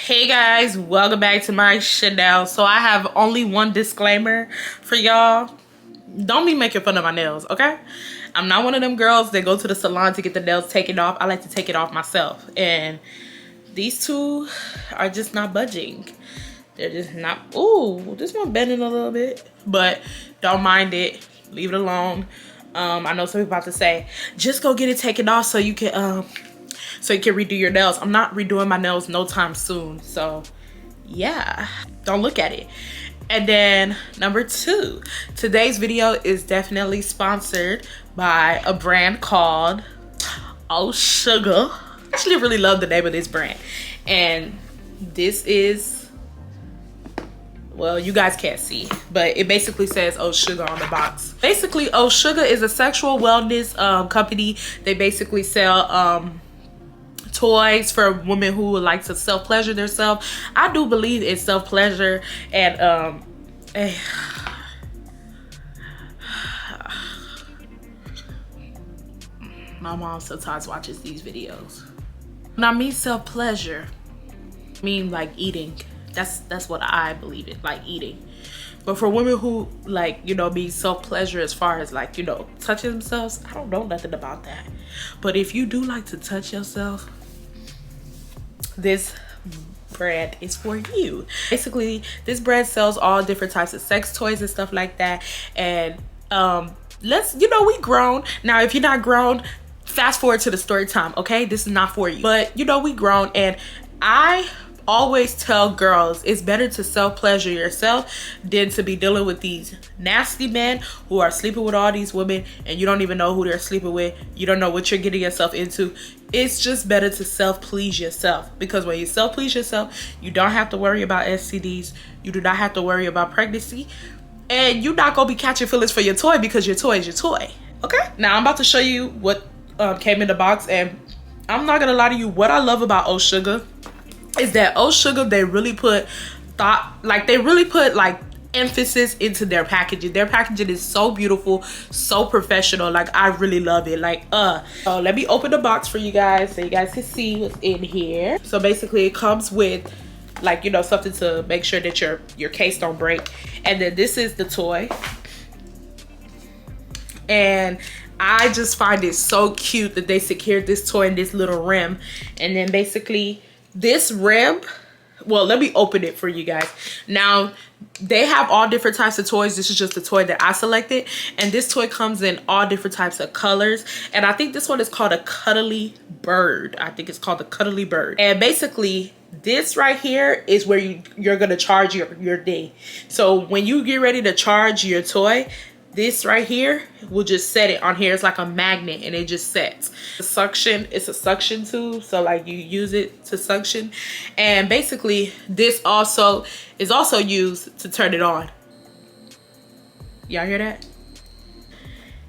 Hey guys, welcome back to my channel. So I have only one disclaimer for y'all. Don't be making fun of my nails, okay? I'm not one of them girls that go to the salon to get the nails taken off. I like to take it off myself, and these two are just not budging. They're just not. Ooh, this one bending a little bit, but don't mind it, leave it alone. I know some people about to say just go get it taken off so you can redo your nails. I'm not redoing my nails no time soon, so yeah, don't look at it. And then number two, today's video is definitely sponsored by a brand called Osuga. I actually really love the name of this brand, and this is, well, you guys can't see, but it basically says Osuga on the box. Basically, Osuga is a sexual wellness company. They basically sell toys for women who would like to self-pleasure themselves. I do believe in self-pleasure, and my mom sometimes watches these videos. When I mean self-pleasure, I mean like eating. That's what I believe in, like eating. But for women who like, you know, be self-pleasure as far as like, you know, touching themselves, I don't know nothing about that. But if you do like to touch yourself, this brand is for you. Basically, this brand sells all different types of sex toys and stuff like that. And we grown. Now, if you're not grown, fast forward to the story time, okay? This is not for you. But you know, we grown, and I always tell girls it's better to self-pleasure yourself than to be dealing with these nasty men who are sleeping with all these women and you don't even know who they're sleeping with. You don't know what you're getting yourself into. It's just better to self-please yourself, because when you self-please yourself, you don't have to worry about STDs. You do not have to worry about pregnancy, and you're not gonna be catching feelings for your toy, because your toy is your toy. Okay, now I'm about to show you what came in the box, and I'm not gonna lie to you, what I love about Osuga is that Osuga, they really put emphasis into their packaging. Their packaging is so beautiful, so professional. Like, I really love it. Like, so let me open the box for you guys so you guys can see what's in here. So basically, it comes with, like, you know, something to make sure that your case don't break. And then this is the toy, and I just find it so cute that they secured this toy in this little rim. And then basically this rim, well, let me open it for you guys. Now, they have all different types of toys. This is just the toy that I selected, and this toy comes in all different types of colors. And I think this one is called a cuddly bird. I think it's called the cuddly bird. And basically, this right here is where you're gonna charge your thing. So when you get ready to charge your toy, this right here will just set it on here. It's like a magnet, and it just sets. The suction, it's a suction tube, so like you use it to suction. And basically, this also is also used to turn it on. Y'all hear that?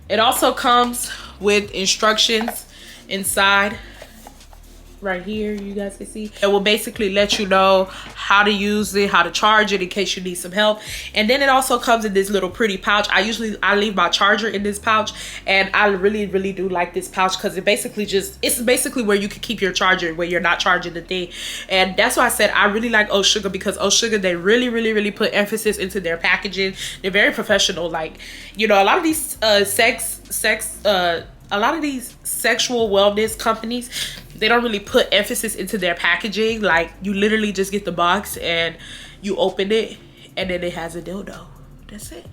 It also comes with instructions inside right here, you guys can see. It will basically let you know how to use it, how to charge it in case you need some help. And then it also comes in this little pretty pouch. I leave my charger in this pouch, and I really do like this pouch, because it's basically where you can keep your charger where you're not charging the thing. And that's why I said I really like Osuga, because Osuga, they really put emphasis into their packaging. They're very professional. Like, you know, a lot of these a lot of these sexual wellness companies, they don't really put emphasis into their packaging. Like, you literally just get the box and you open it, and then it has a dildo. That's it.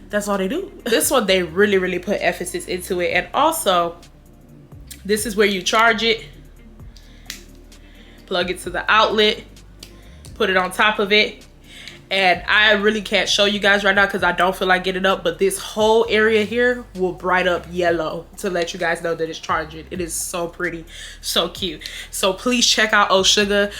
That's all they do. This one, they really put emphasis into it. And also, this is where you charge it. Plug it to the outlet. Put it on top of it. And I really can't show you guys right now because I don't feel like getting up, but this whole area here will bright up yellow to let you guys know that it's charging. It is so pretty, so cute. So please check out Osuga.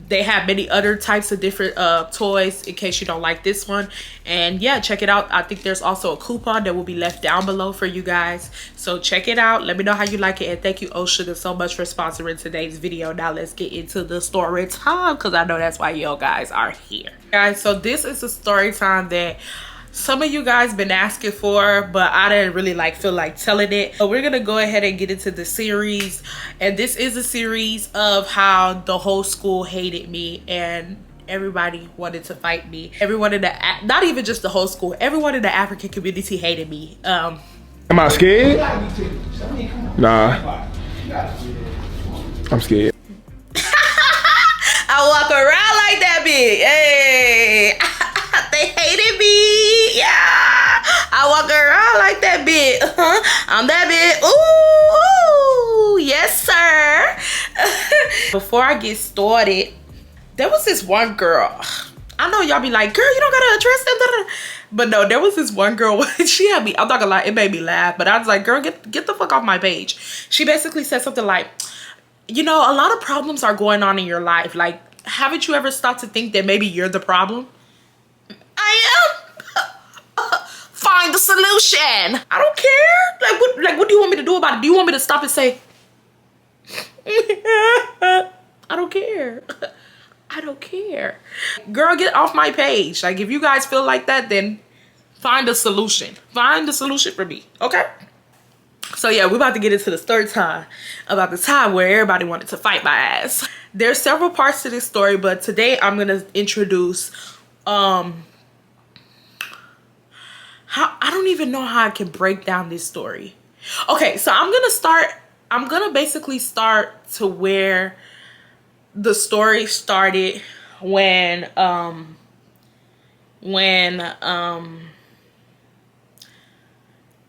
They have many other types of different toys in case you don't like this one. And yeah, check it out. I think there's also a coupon that will be left down below for you guys. So check it out. Let me know how you like it. And thank you, Osuga, so much for sponsoring today's video. Now let's get into the story time, because I know that's why y'all guys are here. Guys, so this is a story time that some of you guys been asking for, but I didn't really feel like telling it. So we're gonna go ahead and get into the series, and this is a series of how the whole school hated me and everybody wanted to fight me. Everyone in the, not even just the whole school, everyone in the African community hated me. Am I scared? Nah, I'm scared. I walk around like that bitch. Hey, they hated me. Yeah, I walk around like that bitch. I'm that bitch. Ooh, yes sir. Before I get started, there was this one girl. I know y'all be like, girl, you don't gotta address them. But no, there was this one girl. She had me, I'm not gonna lie, it made me laugh. But I was like, girl, get the fuck off my page. She basically said something like, you know, a lot of problems are going on in your life. Like, haven't you ever stopped to think that maybe you're the problem? I am. Find the solution. I don't care. What do you want me to do about it? Do you want me to stop and say, I don't care. I don't care. Girl, get off my page. Like, if you guys feel like that, then find a solution. Find a solution for me, okay? So yeah, we're about to get into the story time about the time where everybody wanted to fight my ass. There's several parts to this story, but today I'm gonna introduce how I don't even know how I can break down this story. Okay, so I'm gonna basically start to where the story started when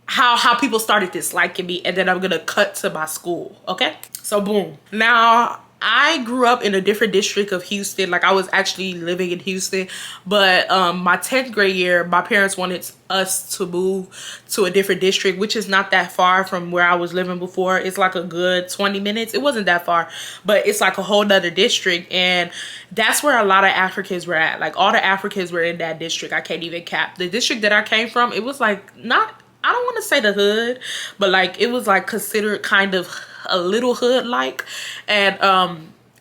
how people started disliking me, and then I'm gonna cut to my school. Okay, so boom. Now I grew up in a different district of Houston. Like, I was actually living in Houston, but my 10th grade year, my parents wanted us to move to a different district, which is not that far from where I was living before. It's like a good 20 minutes. It wasn't that far, but it's like a whole nother district, and that's where a lot of Africans were at. Like, all the Africans were in that district. I can't even cap. The district that I came from, it was like, not, I don't want to say the hood, but like, it was like considered kind of a little hood like, and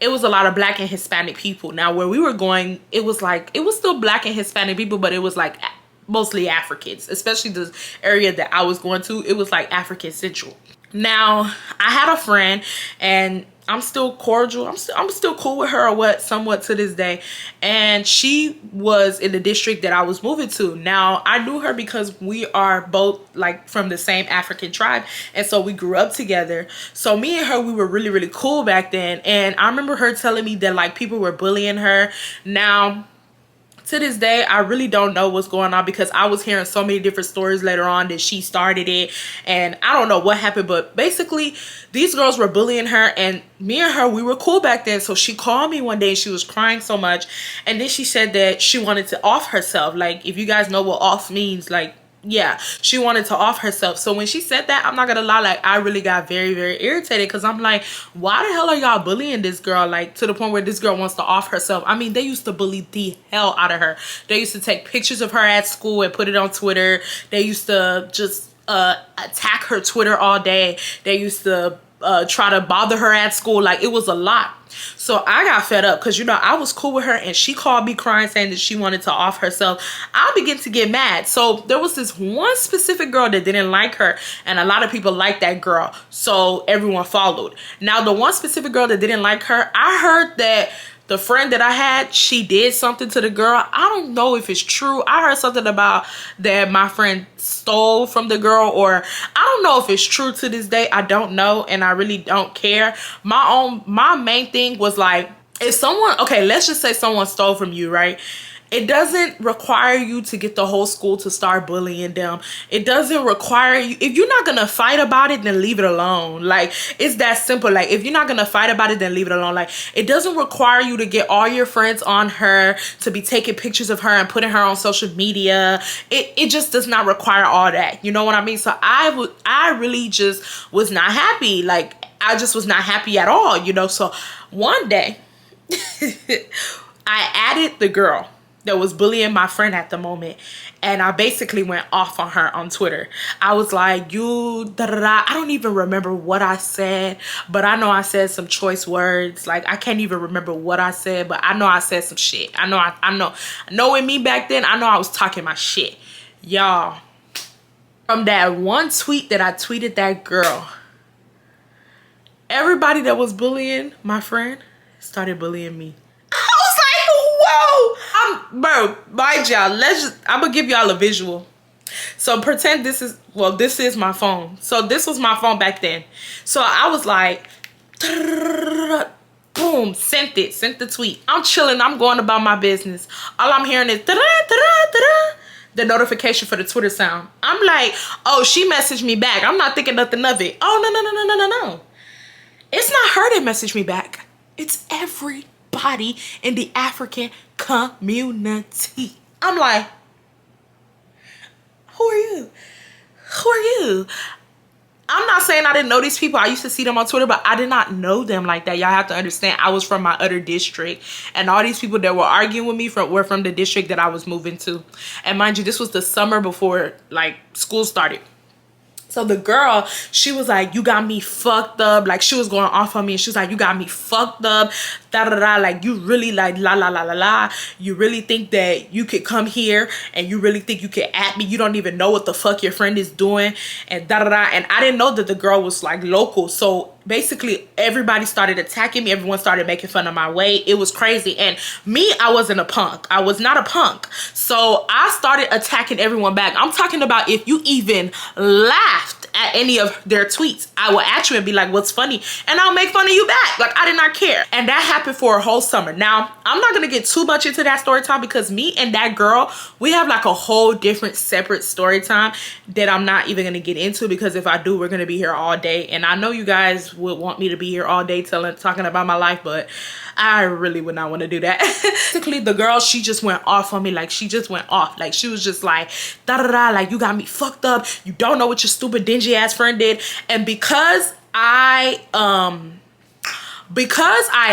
it was a lot of Black and Hispanic people. Now where we were going, it was still Black and Hispanic people, but it was like mostly Africans, especially the area that I was going to. It was like African Central. Now I had a friend, and I'm still cordial. I'm still cool with her, or what, somewhat to this day. And she was in the district that I was moving to. Now I knew her because we are both like from the same African tribe, and so we grew up together. So me and her, we were really, really cool back then. And I remember her telling me that like people were bullying her. Now to this day, I really don't know what's going on, because I was hearing so many different stories later on that she started it, and I don't know what happened, but basically these girls were bullying her, and me and her, we were cool back then. So she called me one day and she was crying so much, and then she said that she wanted to off herself. Like, if you guys know what off means, like, yeah, she wanted to off herself. So when she said that, I'm not gonna lie, like, I really got very, very irritated, because I'm like, why the hell are y'all bullying this girl, like, to the point where this girl wants to off herself? I mean, they used to bully the hell out of her. They used to take pictures of her at school and put it on Twitter. They used to just attack her Twitter all day. They used to try to bother her at school. Like, it was a lot. So I got fed up, because, you know, I was cool with her, and she called me crying saying that she wanted to off herself. I began to get mad. So there was this one specific girl that didn't like her, and a lot of people liked that girl, so everyone followed. Now the one specific girl that didn't like her, I heard that the friend that I had, she did something to the girl. I don't know if it's true. I heard something about that my friend stole from the girl, or I don't know if it's true to this day. I don't know, and I really don't care. My main thing was like, if someone, okay, let's just say someone stole from you, right? It doesn't require you to get the whole school to start bullying them. It doesn't require you. If you're not gonna fight about it, then leave it alone. Like, it's that simple. Like, if you're not gonna fight about it, then leave it alone. Like, it doesn't require you to get all your friends on her, to be taking pictures of her and putting her on social media. It just does not require all that. You know what I mean? So I really just was not happy. Like, I just was not happy at all, you know? So one day I added the girl that was bullying my friend at the moment, and I basically went off on her on Twitter. I was like, you da da da. I don't even remember what I said, but I know I said some choice words. Like, I can't even remember what I said, but I know I said some shit. I know knowing me back then, I know I was talking my shit. Y'all, from that one tweet that I tweeted that girl, everybody that was bullying my friend started bullying me. I was like, whoa. Bro, mind y'all, I'm gonna give y'all a visual. So pretend this is, well, this is my phone. So this was my phone back then. So I was like, boom, sent the tweet. I'm chilling, I'm going about my business. All I'm hearing is the notification for the Twitter sound. I'm like, oh, she messaged me back. I'm not thinking nothing of it. Oh, no. It's not her that messaged me back. It's everybody in the African community. I'm like, who are you? Who are you? I'm not saying I didn't know these people. I used to see them on Twitter, but I did not know them like that. Y'all have to understand, I was from my other district, and all these people that were arguing with me were from the district that I was moving to. And mind you, this was the summer before like school started. So the girl, she was like, you got me fucked up. Like, she was going off on me, and she was like, you got me fucked up. Like, you really like la. You really think that you could come here and you really think you could at me. You don't even know what the fuck your friend is doing, and And I didn't know that the girl was like local. So basically everybody started attacking me. Everyone started making fun of my weight. It was crazy. And me, I wasn't a punk. I was not a punk. So I started attacking everyone back. I'm talking about, if you even laughed at any of their tweets, I will at you and be like, what's funny? And I'll make fun of you back. Like, I did not care. And that happened for a whole summer. Now, I'm not going to get too much into that story time, because me and that girl, we have like a whole different separate story time that I'm not even going to get into, because if I do, we're going to be here all day. And I know you guys would want me to be here all day talking about my life, but I really would not want to do that. Basically, the girl, she just went off on me. Like, she just went off. Like, she was just like, like, you got me fucked up. You don't know what your stupid dingy ass friend did. And because I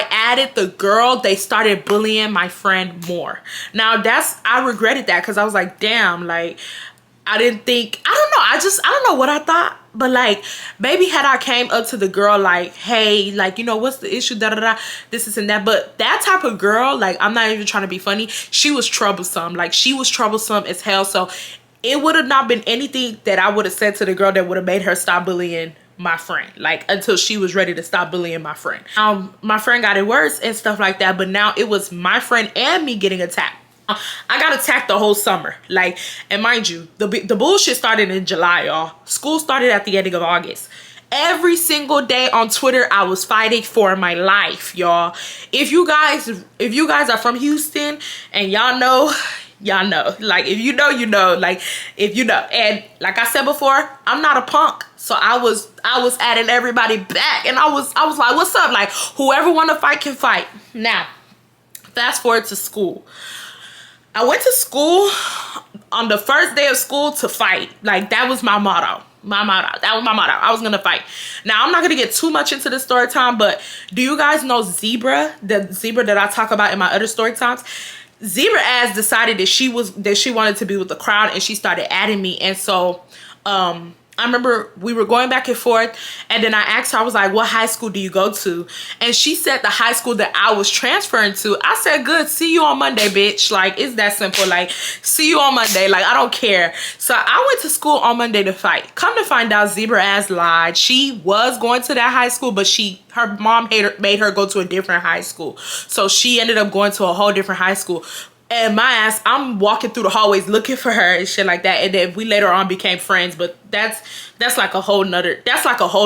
added the girl, they started bullying my friend more. Now, I regretted that, because I was like, damn, like, I didn't think, I don't know what I thought, but like, maybe had I came up to the girl like, hey, like, you know, what's the issue, this and that. But that type of girl, like, I'm not even trying to be funny, she was troublesome. Like, she was troublesome as hell. So it would have not been anything that I would have said to the girl that would have made her stop bullying my friend, like, until she was ready to stop bullying my friend. My friend got it worse and stuff like that, but now it was my friend and me getting attacked. I got attacked the whole summer. Like, and mind you, the bullshit started in July, y'all. School started at the ending of August. Every single day on Twitter, I was fighting for my life, y'all. If you guys are from Houston and y'all know, like, if you know, you know, like, if you know. And like I said before, I'm not a punk. So I was adding everybody back, and I was like, what's up? Like, whoever want to fight can fight. Now, fast forward to school. I went to school on the first day of school to fight. Like, that was my motto. That was my motto. I was going to fight. Now, I'm not going to get too much into the story time, but do you guys know Zebra? The Zebra that I talk about in my other story times? Zebra ass decided that she wanted to be with the crowd, and she started adding me. And so, I remember we were going back and forth, and then I asked her, I was like, what high school do you go to? And she said the high school that I was transferring to. I said, good, see you on Monday, bitch. Like, it's that simple. Like, see you on Monday. Like, I don't care. So I went to school on Monday to fight. Come to find out, Zebra ass lied. She was going to that high school, but her mom made her go to a different high school. So she ended up going to a whole different high school. And my ass, I'm walking through the hallways looking for her and shit like that. And then we later on became friends. But that's like a whole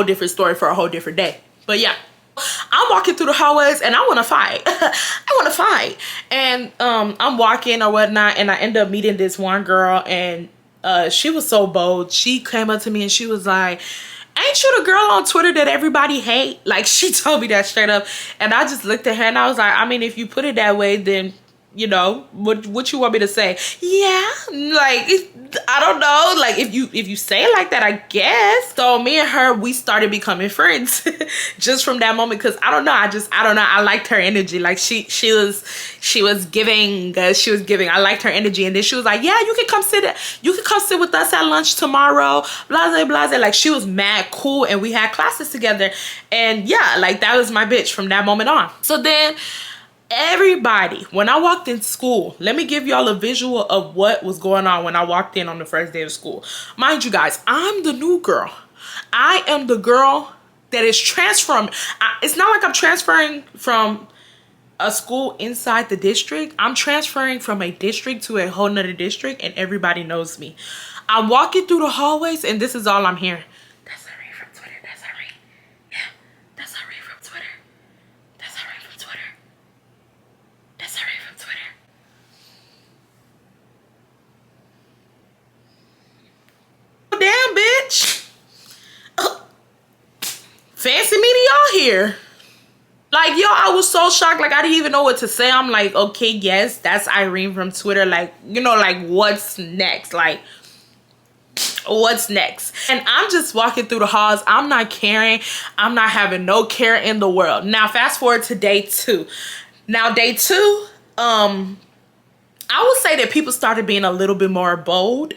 different story for a whole different day. But yeah, I'm walking through the hallways and I want to fight. And I'm walking or whatnot, and I end up meeting this one girl, and she was so bold. She came up to me and she was like, ain't you the girl on Twitter that everybody hate? Like, she told me that straight up. And I just looked at her and I was like, I mean, if you put it that way, then, you know, what you want me to say? Yeah, like, I don't know. Like, if you say it like that, I guess. So me and her, we started becoming friends just from that moment. Cause I don't know. I liked her energy. Like, she was giving. I liked her energy. And then she was like, yeah, you can come sit with us at lunch tomorrow. Blase. Like, she was mad cool, and we had classes together. And yeah, like, that was my bitch from that moment on. So then Everybody, when I walked in school, let me give y'all a visual of what was going on when I walked in on the first day of school. Mind you guys, I'm the new girl. I am the girl that is transferring. It's not like I'm transferring from a school inside the district. I'm transferring from a district to a whole nother district, and everybody knows me. I'm walking through the hallways, and this is all I'm hearing. That's Irene from Twitter. That's Irene. Yeah, that's Irene from Twitter. That's Irene from Twitter. That's Irene from Twitter. Damn, bitch. Fancy meeting y'all here. Like, yo, I was so shocked. Like, I didn't even know what to say. I'm like, okay, yes, that's Irene from Twitter. Like, you know, like, what's next? Like, what's next? And I'm just walking through the halls. I'm not caring. I'm not having no care in the world. Now, fast forward to day 2. Now, day 2, I would say that people started being a little bit more bold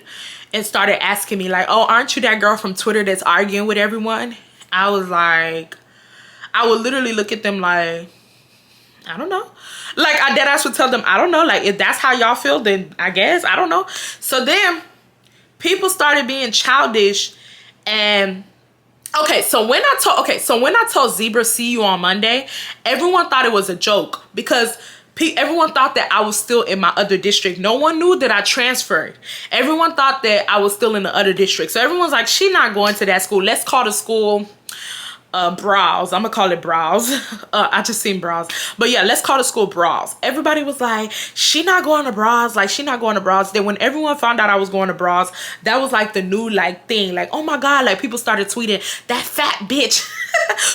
and started asking me, like, oh, aren't you that girl from Twitter that's arguing with everyone? I was like, I would literally look at them like, I don't know. Like, I deadass would tell them, I don't know. Like, if that's how y'all feel, then I guess, I don't know. So then people started being childish. And so when I told Zebra, see you on Monday, everyone thought it was a joke because everyone thought that I was still in my other district. No one knew that I transferred. Everyone thought that I was still in the other district. So everyone's like, she not going to that school. Let's call the school Browse. I'm gonna call it Browse. I just seen Browse, but yeah, let's call the school Browse. Everybody was like, she not going to Browse. Like, she not going to Browse. Then when everyone found out I was going to Browse, that was like the new like thing. Like, oh my god, like people started tweeting that fat bitch.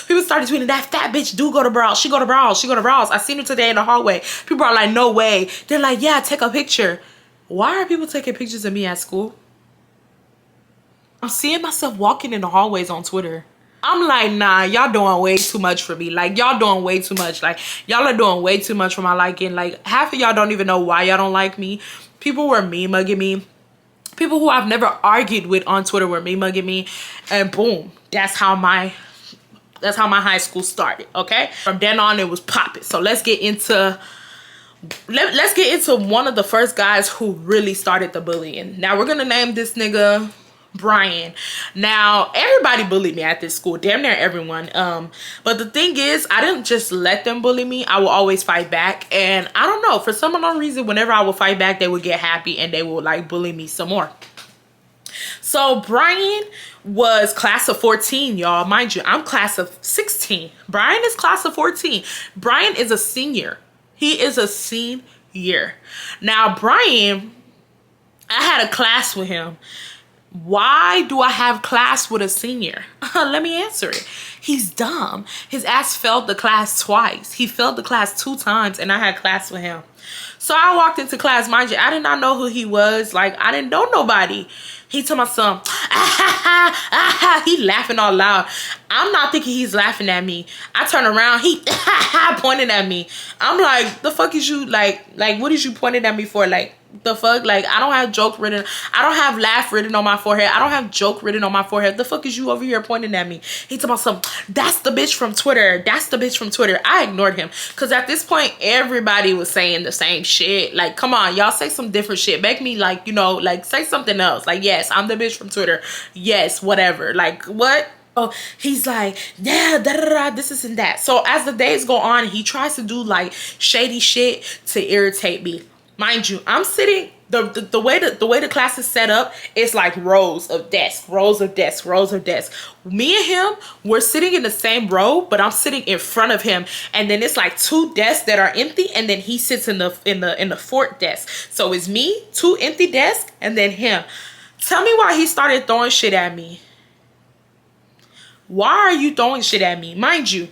People started tweeting that fat bitch do go to Browse. She go to Browse. She go to Browse. I seen her today in the hallway. People are like, no way. They're like, yeah, take a picture. Why are people taking pictures of me at school? I'm seeing myself walking in the hallways on Twitter. I'm like, nah, y'all doing way too much for me. Like, y'all doing way too much. Like, y'all are doing way too much for my liking. Like, half of y'all don't even know why y'all don't like me. People were me-mugging me. People who I've never argued with on Twitter were me-mugging me. And boom, that's how my high school started, okay? From then on, it was popping. So let's get into one of the first guys who really started the bullying. Now, we're gonna name this nigga Brian. Now, everybody bullied me at this school, damn near everyone. But the thing is, I didn't just let them bully me. I will always fight back. And I don't know, for some unknown reason, whenever I would fight back, they would get happy and they would like bully me some more. So Brian was class of 14, y'all. Mind you, I'm class of 16. Brian is class of 14. Brian is a senior. He is a senior. Now, Brian, I had a class with him. Why do I have class with a senior? Let me answer it. He's dumb. His ass failed the class twice. He failed the class 2 times and I had class with him. So I walked into class, mind you, I did not know who he was. Like, I didn't know nobody. He told my son, he laughing all loud. I'm not thinking he's laughing at me. I turn around, he pointed at me. I'm like, the fuck is you, like what is you pointing at me for? Like, the fuck? Like, I don't have joke written. I don't have laugh written on my forehead. I don't have joke written on my forehead. The fuck is you over here pointing at me? He told my son, that's the bitch from Twitter. That's the bitch from Twitter. I ignored him. Because at this point, everybody was saying the same shit. Like, come on, y'all say some different shit. Make me, like, you know, like, say something else. Like, yes, I'm the bitch from Twitter. Yes, whatever. Like, what? Oh, he's like, yeah, this, is and that. So as the days go on, he tries to do, like, shady shit to irritate me. Mind you, I'm sitting, the way the class is set up, it's like rows of desks. Me and him, we're sitting in the same row, but I'm sitting in front of him, and then it's like 2 desks that are empty, and then he sits in the 4th desk. So it's me, 2 empty desks, and then him. Tell me why he started throwing shit at me. Why are you throwing shit at me? Mind you,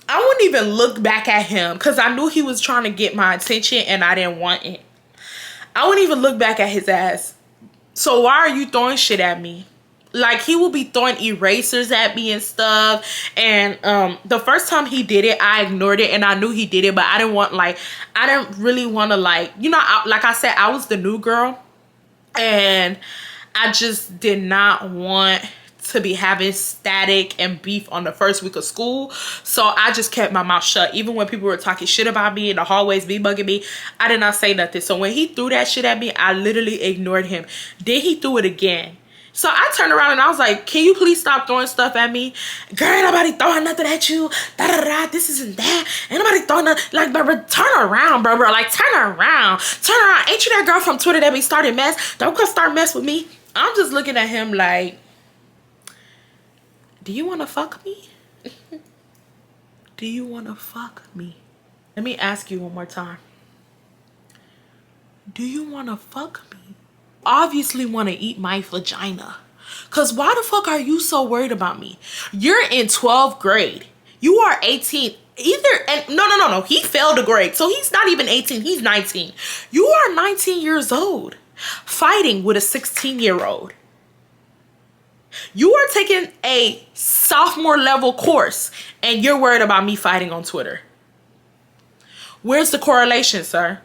I wouldn't even look back at him because I knew he was trying to get my attention and I didn't want it. I wouldn't even look back at his ass. So why are you throwing shit at me? Like, he will be throwing erasers at me and stuff. And the first time he did it, I ignored it and I knew he did it, but I didn't really want to, like, you know, like I said, I was the new girl and I just did not want to be having static and beef on the first week of school. So I just kept my mouth shut. Even when people were talking shit about me in the hallways, be bugging me, I did not say nothing. So when he threw that shit at me, I literally ignored him. Then he threw it again. So I turned around and I was like, can you please stop throwing stuff at me? Girl, ain't nobody throwing nothing at you. Da da da, this isn't that. Ain't nobody throwing nothing. Like, bro, turn around, bro. Like, turn around. Turn around. Ain't you that girl from Twitter that be starting mess? Don't come start mess with me. I'm just looking at him like, do you want to fuck me? Do you want to fuck me? Let me ask you one more time. Do you want to fuck me? Obviously want to eat my vagina. Cause why the fuck are you so worried about me? You're in 12th grade. You are 18. No. He failed a grade. So he's not even 18. He's 19. You are 19 years old. Fighting with a 16-year-old. You are taking a sophomore level course and you're worried about me fighting on Twitter. Where's the correlation, sir?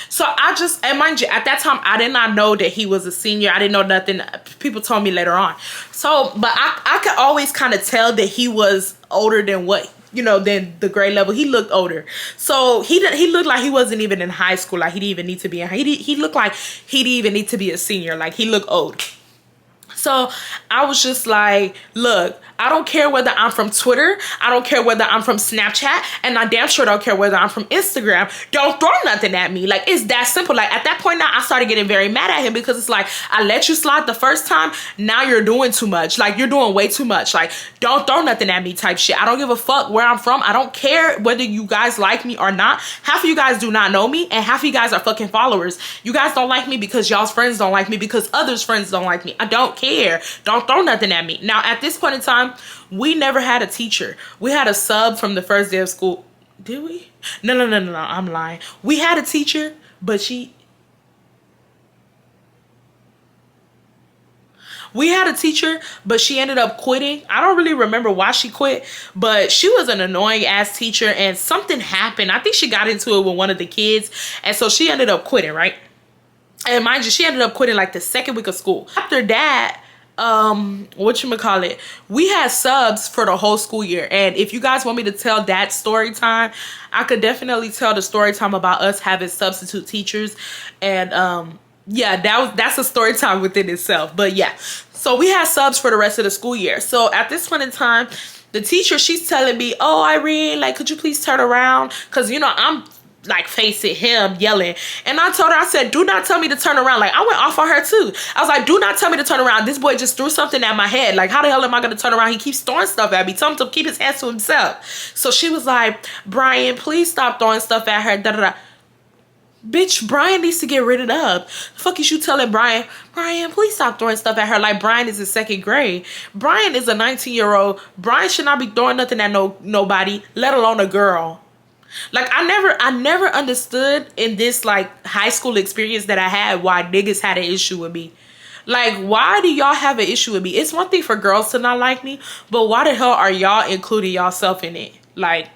So I just, and mind you, at that time, I did not know that he was a senior. I didn't know nothing. People told me later on. So, but I could always kind of tell that he was older than what, you know, than the grade level. He looked older. So he looked like he wasn't even in high school. Like he didn't even need to be in high. He looked like he didn't even need to be a senior. Like he looked old. So I was just like, look, I don't care whether I'm from Twitter. I don't care whether I'm from Snapchat. And I damn sure don't care whether I'm from Instagram. Don't throw nothing at me. Like, it's that simple. Like, at that point now, I started getting very mad at him because it's like, I let you slide the first time. Now you're doing too much. Like, you're doing way too much. Like, don't throw nothing at me type shit. I don't give a fuck where I'm from. I don't care whether you guys like me or not. Half of you guys do not know me. And half of you guys are fucking followers. You guys don't like me because y'all's friends don't like me because others' friends don't like me. I don't care. Don't throw nothing at me. Now, at this point in time, we never had a teacher. We had a sub from the first day of school. Did we? No. I'm lying. We had a teacher, but we had a teacher, but she ended up quitting. I don't really remember why she quit, but she was an annoying ass teacher and something happened. I think she got into it with one of the kids. And so she ended up quitting, right? And mind you, she ended up quitting like the second week of school. After that, we had subs for the whole school year. And if you guys want me to tell that story time, I could definitely tell the story time about us having substitute teachers. And yeah, that's a story time within itself. But yeah, so we had subs for the rest of the school year. So at this point in time, the teacher, she's telling me, oh, Irene, like, could you please turn around? Because, you know, I'm like facing him yelling, and I told her, I said, do not tell me to turn around. Like, I went off on her too. I was like, do not tell me to turn around. This boy just threw something at my head. Like, how the hell am I going to turn around? He keeps throwing stuff at me. Tell him to keep his hands to himself. So she was like, Brian, please stop throwing stuff at her. Da, da, da. Bitch, Brian needs to get rid of the fuck is you telling Brian, please stop throwing stuff at her? Like, Brian is in second grade. Brian is a 19-year-old. Brian should not be throwing nothing at nobody, let alone a girl. Like, I never understood in this like high school experience that I had why niggas had an issue with me. Like, why do y'all have an issue with me? It's one thing for girls to not like me, but why the hell are y'all including y'allself in it? Like,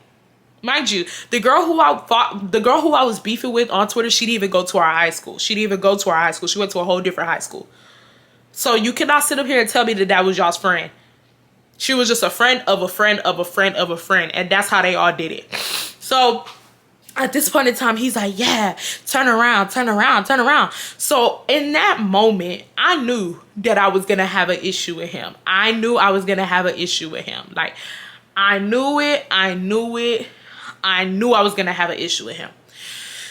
mind you, the girl who I was beefing with on Twitter, she didn't even go to our high school. She went to a whole different high school. So you cannot sit up here and tell me that was y'all's friend. She was just a friend of a friend of a friend of a friend. And that's how they all did it. So at this point in time, he's like, yeah, turn around. So in that moment, I knew that I was going to have an issue with him. Like, I knew I was going to have an issue with him.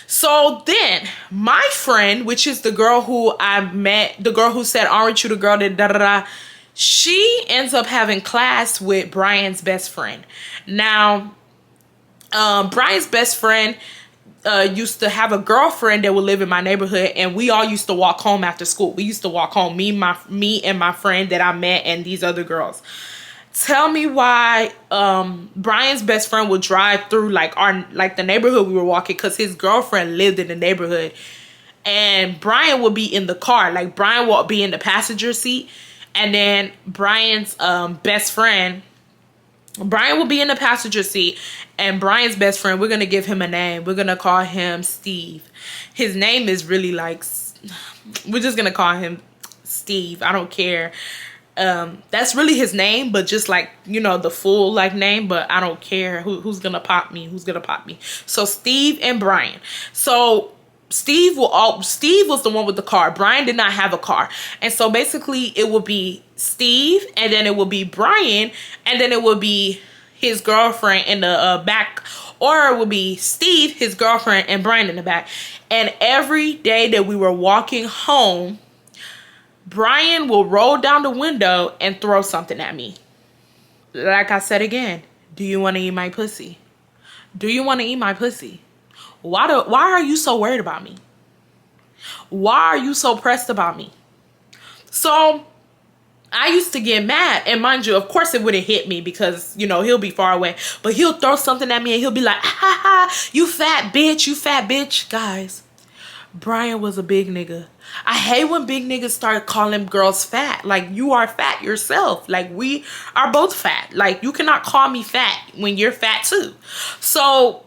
So then my friend, which is the girl who I met, the girl who said, aren't you the girl that da da da, she ends up having class with Brian's best friend. Now, Brian's best friend used to have a girlfriend that would live in my neighborhood, and we all used to walk home after school. We used to walk home, me and my friend that I met and these other girls. Tell me why Brian's best friend would drive through like the neighborhood we were walking, because his girlfriend lived in the neighborhood, and Brian would be in the car. Like, Brian would be in the passenger seat, and then Brian's best friend, Brian will be in the passenger seat, and Brian's best friend, we're going to give him a name. We're going to call him Steve. His name is really like, we're just going to call him Steve. I don't care. That's really his name, but just like, you know, the full like name, but I don't care who's gonna pop me. So Steve and Brian. So Steve was the one with the car. Brian did not have a car. And so basically it would be Steve, and then it would be Brian, and then it would be his girlfriend in the back, or it would be Steve, his girlfriend, and Brian in the back. And every day that we were walking home, Brian will roll down the window and throw something at me. Like I said again, do you want to eat my pussy? Do you want to eat my pussy? Why are you so worried about me? Why are you so pressed about me? So I used to get mad, and mind you, of course it wouldn't hit me because, you know, he'll be far away, but he'll throw something at me and he'll be like, ha ha, you fat bitch. Guys, Brian was a big nigga. I hate when big niggas start calling girls fat. Like, you are fat yourself. Like, we are both fat. Like, you cannot call me fat when you're fat too. So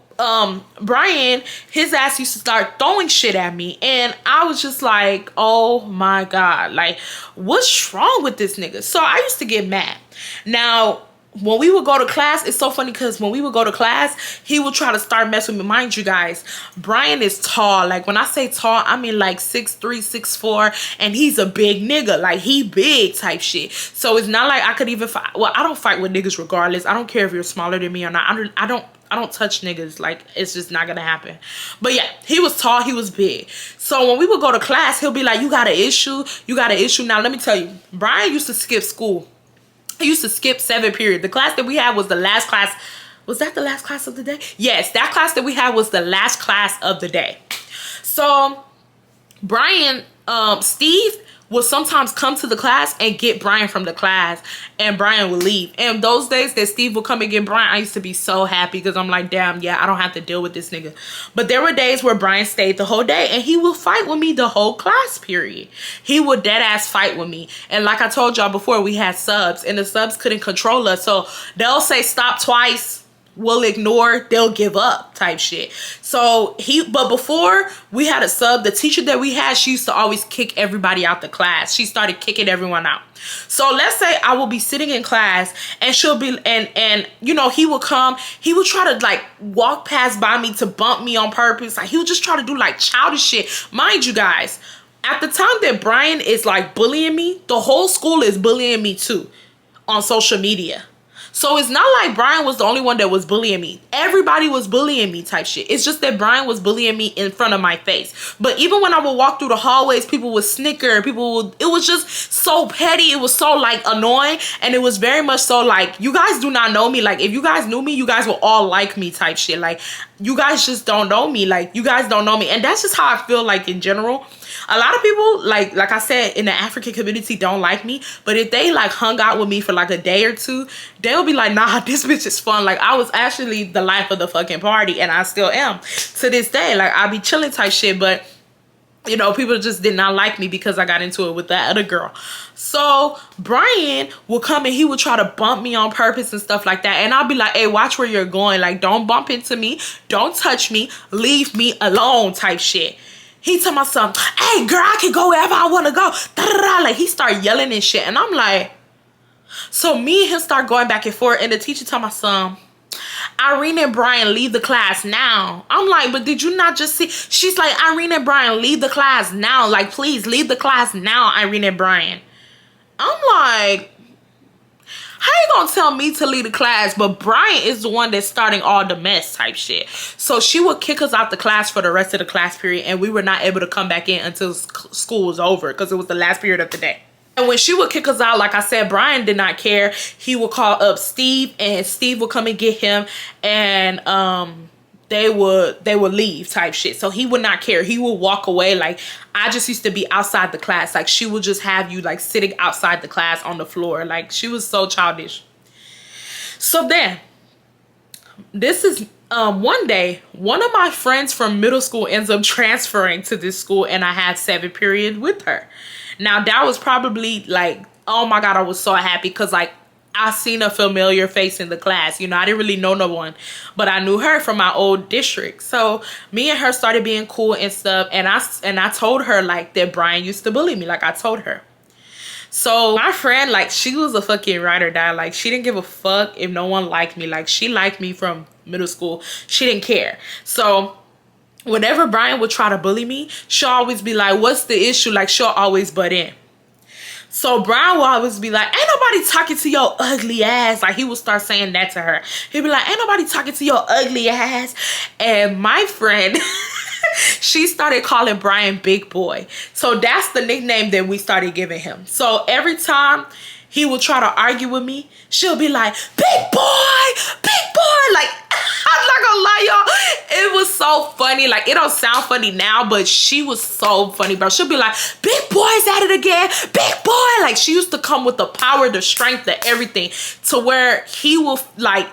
Brian, his ass used to start throwing shit at me, and I was just like, oh my God, like, what's wrong with this nigga? So I used to get mad. Now, when we would go to class, it's so funny because when we would go to class, he would try to start messing with me. Mind you guys, Brian is tall. Like, when I say tall, I mean like 6'3", 6'4", and he's a big nigga. Like, he big type shit. So it's not like I could even fight. Well, I don't fight with niggas regardless. I don't care if you're smaller than me or not. I don't touch niggas. Like, it's just not gonna happen. But yeah, he was tall, he was big. So when we would go to class, he'll be like, you got an issue? Now, let me tell you, Brian used to skip school. He used to skip 7th period. The class that we had was the last class. Was that the last class of the day? Yes, that class that we had was the last class of the day. So Brian, Steve would sometimes come to the class and get Brian from the class, and Brian would leave. And those days that Steve would come and get Brian, I used to be so happy because I'm like, damn, yeah, I don't have to deal with this nigga. But there were days where Brian stayed the whole day, and he would fight with me the whole class period. He would dead ass fight with me. And like I told y'all before, we had subs, and the subs couldn't control us. So they'll say stop twice, we'll ignore, they'll give up type shit. So but before we had a sub, the teacher that we had, she used to always kick everybody out the class. She started kicking everyone out. So let's say I will be sitting in class, and she'll be, and you know, he would come, he would try to like walk past by me to bump me on purpose. Like, he would just try to do like childish shit. Mind you guys, at the time that Brian is like bullying me, the whole school is bullying me too on social media. So it's not like Brian was the only one that was bullying me. Everybody was bullying me type shit. It's just that Brian was bullying me in front of my face. But even when I would walk through the hallways, people would snicker. It was just so petty. It was so like annoying. And it was very much so like, you guys do not know me. Like, if you guys knew me, you guys will all like me type shit. Like, you guys just don't know me. Like, you guys don't know me. And that's just how I feel like in general. A lot of people, like I said, in the African community don't like me. But if they like hung out with me for like a day or two, they'll be like, nah, this bitch is fun. Like, I was actually the life of the fucking party, and I still am to this day. Like, I be chilling type shit, but you know, people just did not like me because I got into it with that other girl. So Brian would come and he would try to bump me on purpose and stuff like that. And I'll be like, hey, watch where you're going. Like, don't bump into me. Don't touch me. Leave me alone type shit. He told my son, hey, girl, I can go wherever I want to go. Da-da-da. Like, he started yelling and shit. And I'm like, so me and him start going back and forth. And the teacher told my son, Irene and Brian, leave the class now. I'm like, but did you not just see? She's like, Irene and Brian, leave the class now. Like, please, leave the class now, Irene and Brian. I'm like, how you gonna tell me to leave the class, but Brian is the one that's starting all the mess type shit? So she would kick us out the class for the rest of the class period, and we were not able to come back in until school was over because it was the last period of the day. And when she would kick us out, like I said, Brian did not care. He would call up Steve, and Steve would come and get him, and they would leave type shit. So he would not care. He would walk away. Like, I just used to be outside the class. Like, she would just have you like sitting outside the class on the floor. Like, she was so childish. So then, this is one day, one of my friends from middle school ends up transferring to this school, and I had 7th period with her. Now, that was probably like, oh my God, I was so happy because like I seen a familiar face in the class. You know, I didn't really know no one, but I knew her from my old district. So me and her started being cool and stuff. And I told her like that Brian used to bully me, like I told her. So my friend, like, she was a fucking ride or die. Like, she didn't give a fuck if no one liked me. Like, she liked me from middle school. She didn't care. So whenever Brian would try to bully me, she'll always be like, what's the issue? Like, she'll always butt in. So Brian will always be like, ain't nobody talking to your ugly ass. Like, he would start saying that to her. He'd be like, ain't nobody talking to your ugly ass. And my friend, she started calling Brian Big Boy. So that's the nickname that we started giving him. So every time he would try to argue with me, she'll be like, big boy, big boy. Like, I'm not gonna lie, y'all. It was so funny. Like, it don't sound funny now, but she was so funny, bro. She'll be like, big boy's at it again. Big boy. Like, she used to come with the power, the strength, the everything, to where he will, like,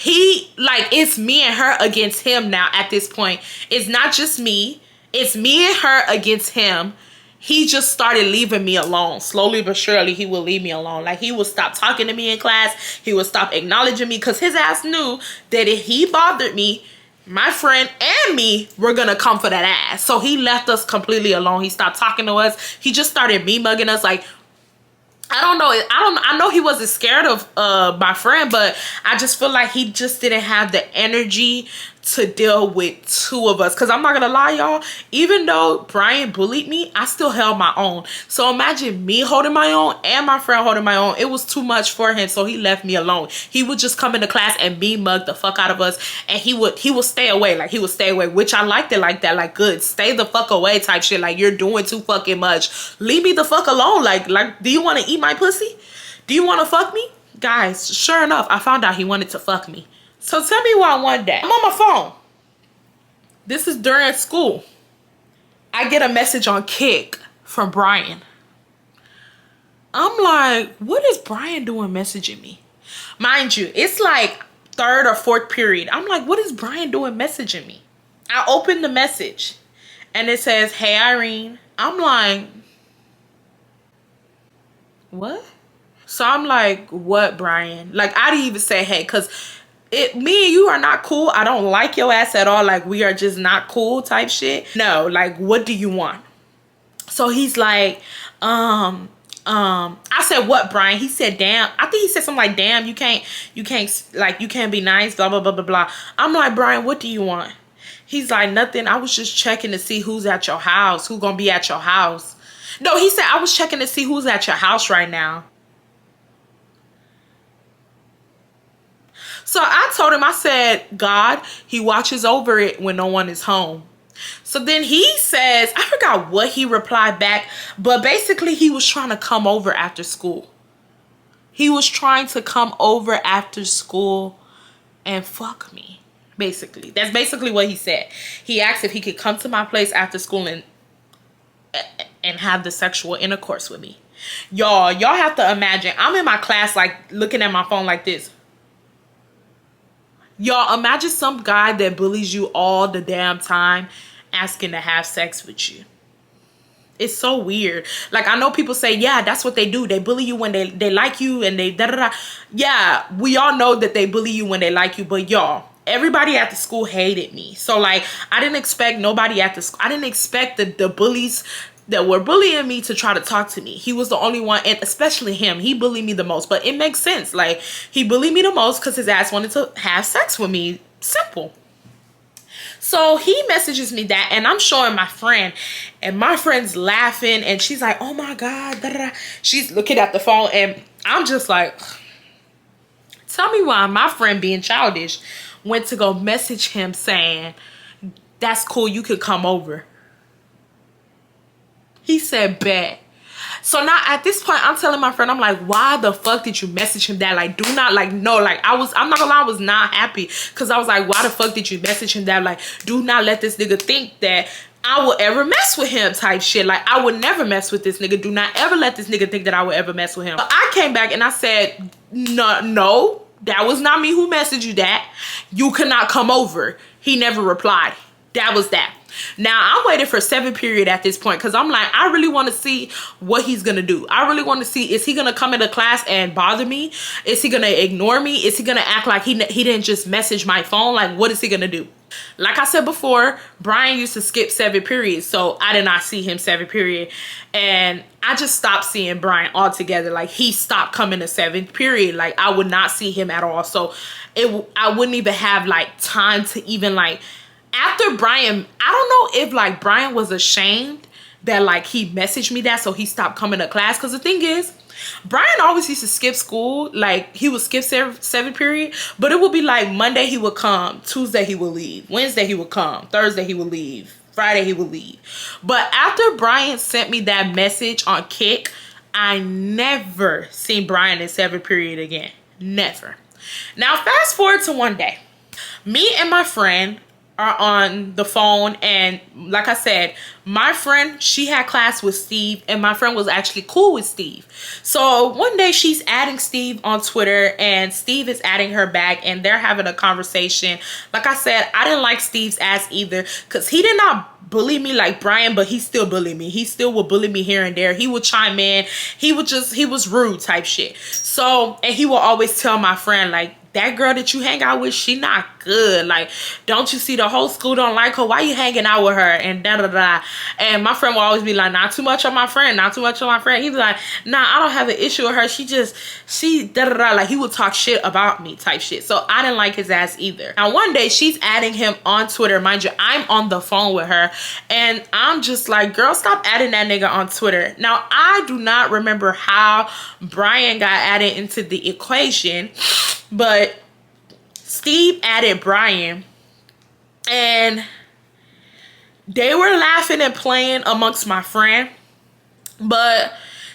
it's me and her against him now at this point. It's not just me. It's me and her against him. He just started leaving me alone. Slowly but surely, he will leave me alone. Like, he would stop talking to me in class. He would stop acknowledging me because his ass knew that if he bothered me, my friend and me were going to come for that ass. So he left us completely alone. He stopped talking to us. He just started me-mugging us. Like, I don't know. I know he wasn't scared of my friend, but I just feel like he just didn't have the energy to deal with two of us. Because I'm not going to lie, y'all. Even though Brian bullied me, I still held my own. So imagine me holding my own and my friend holding my own. It was too much for him, so he left me alone. He would just come into class and be mug the fuck out of us. And he would stay away. Like, he would stay away, which I liked it like that. Like, good. Stay the fuck away type shit. Like, you're doing too fucking much. Leave me the fuck alone. Like, do you want to eat my pussy? Do you want to fuck me? Guys, sure enough, I found out he wanted to fuck me. So tell me why one day I'm on my phone. This is during school. I get a message on Kick from Brian. I'm like, what is Brian doing messaging me? Mind you, it's like third or fourth period. I'm like, what is Brian doing messaging me? I open the message and it says, hey, Irene. I'm like, what? So I'm like, what, Brian? Like, I didn't even say hey, because me and you are not cool. I don't like your ass at all. Like, we are just not cool type shit. No, like, what do you want? So he's like, I said, what, Brian? He said, damn. I think he said something like, damn, you can't be nice, blah, blah, blah, blah, blah. I'm like, Brian, what do you want? He's like, nothing. I was just checking to see who's at your house. Who's gonna be at your house? No, he said, I was checking to see who's at your house right now. So I told him, I said, God, he watches over it when no one is home. So then he says, I forgot what he replied back, but basically he was trying to come over after school. He was trying to come over after school and fuck me, basically. That's basically what he said. He asked if he could come to my place after school and have the sexual intercourse with me. Y'all have to imagine, I'm in my class, like, looking at my phone like this. Y'all, imagine some guy that bullies you all the damn time asking to have sex with you. It's so weird. Like, I know people say, yeah, that's what they do. They bully you when they like you and they da-da-da. Yeah, we all know that they bully you when they like you. But y'all, everybody at the school hated me. So, like, I didn't expect nobody at the school. I didn't expect the bullies that were bullying me to try to talk to me. He was the only one, and especially him. He bullied me the most, but it makes sense. Like, he bullied me the most because his ass wanted to have sex with me. Simple. So he messages me that, and I'm showing my friend, and my friend's laughing, and she's like, oh my God. Da, da, da. She's looking at the phone, and I'm just like, tell me why my friend, being childish, went to go message him saying, that's cool, you could come over. He said, bet. So now at this point, I'm telling my friend, I'm like, why the fuck did you message him that? Like, do not, like, no, like, I'm not gonna lie, I was not happy. Because I was like, why the fuck did you message him that? Like, do not let this nigga think that I will ever mess with him type shit. Like, I would never mess with this nigga. Do not ever let this nigga think that I would ever mess with him. So I came back and I said, no, that was not me who messaged you that. You cannot come over. He never replied. That was that. Now, I'm waiting for 7th period at this point because I'm like, I really want to see what he's going to do. I really want to see, is he going to come into class and bother me? Is he going to ignore me? Is he going to act like he didn't just message my phone? Like, what is he going to do? Like I said before, Brian used to skip 7th period, so I did not see him 7th period. And I just stopped seeing Brian altogether. Like, he stopped coming to 7th period. Like, I would not see him at all. So I wouldn't even have like time to even like, after Brian, I don't know if like Brian was ashamed that like he messaged me that, so he stopped coming to class. Because the thing is, Brian always used to skip school. Like, he would skip 7th period, but it would be like Monday he would come, Tuesday he would leave, Wednesday he would come, Thursday he would leave, Friday he would leave. But after Brian sent me that message on Kick, I never seen Brian in 7th period again. Never. Now fast forward to one day, me and my friend are on the phone, and like I said, my friend, she had class with Steve, and my friend was actually cool with Steve. So one day she's adding Steve on Twitter, and Steve is adding her back, and they're having a conversation. Like I said, I didn't like Steve's ass either, because he did not bully me like Brian, but he still bullied me. He still would bully me here and there. He would chime in. He was rude type shit. So, and he will always tell my friend, like, that girl that you hang out with, she not good. Like, don't you see the whole school don't like her? Why you hanging out with her? And da-da-da. And my friend will always be like, not too much on my friend. Not too much on my friend. He'd be like, nah, I don't have an issue with her. She da-da-da. Like, he would talk shit about me type shit. So I didn't like his ass either. Now, one day, she's adding him on Twitter. Mind you, I'm on the phone with her. And I'm just like, girl, stop adding that nigga on Twitter. Now, I do not remember how Brian got added into the equation, but Steve added Brian, and they were laughing and playing amongst my friend, but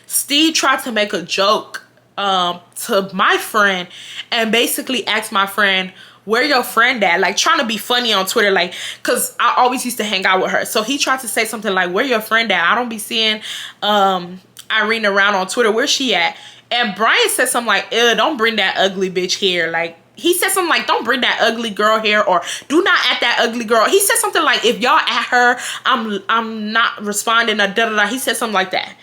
Steve tried to make a joke to my friend and basically asked my friend, where your friend at? Like, trying to be funny on Twitter, like, because I always used to hang out with her. So he tried to say something like, where your friend at? I don't be seeing Irene around on Twitter. Where's she at? And Brian said something like, ew, don't bring that ugly bitch here. Like, he said something like, don't bring that ugly girl here, or do not at that ugly girl. He said something like, if y'all at her, I'm not responding, or da-da-da. He said something like that.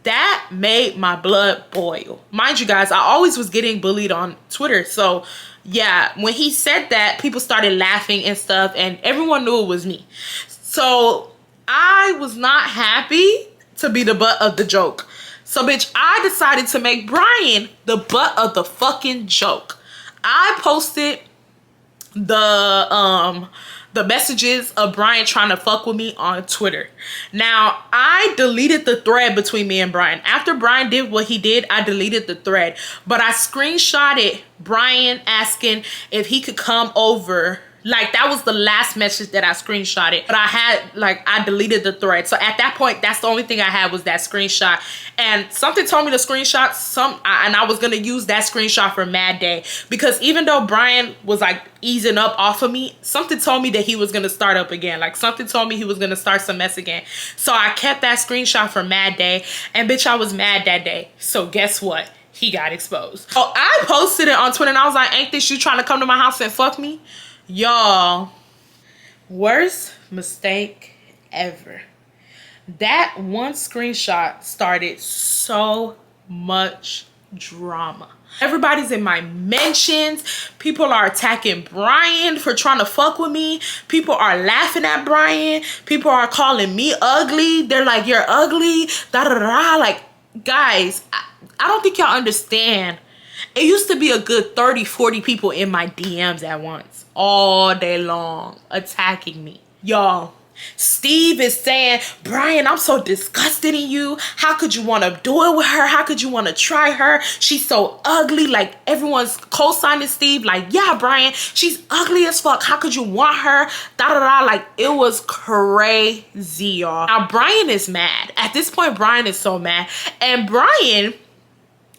That made my blood boil. Mind you guys, I always was getting bullied on Twitter. So yeah, when he said that, people started laughing and stuff, and everyone knew it was me. So I was not happy to be the butt of the joke. So bitch, I decided to make Brian the butt of the fucking joke. I posted the messages of Brian trying to fuck with me on Twitter. Now, I deleted the thread between me and Brian. After Brian did what he did, I deleted the thread. But I screenshotted Brian asking if he could come over. Like, that was the last message that I screenshotted. But I deleted the thread. So at that point, that's the only thing I had was that screenshot. And something told me to screenshot and I was going to use that screenshot for Mad Day. Because even though Brian was like easing up off of me, something told me that he was going to start up again. Like, something told me he was going to start some mess again. So I kept that screenshot for Mad Day. And bitch, I was mad that day. So guess what? He got exposed. So I posted it on Twitter and I was like, ain't this you trying to come to my house and fuck me? Y'all, worst mistake ever. That one screenshot started so much drama. Everybody's in my mentions. People are attacking Brian for trying to fuck with me. People are laughing at Brian. People are calling me ugly. They're like, you're ugly. Da da da. Like, guys, I don't think y'all understand. It used to be a good 30, 40 people in my DMs at once, all day long, attacking me. Y'all, Steve is saying, Brian, I'm so disgusted in you. How could you want to do it with her? How could you want to try her? She's so ugly. Like, everyone's co-signing Steve. Like, yeah, Brian, she's ugly as fuck. How could you want her? Da da da. Like, it was crazy, y'all. Now, Brian is mad. At this point, Brian is so mad. And Brian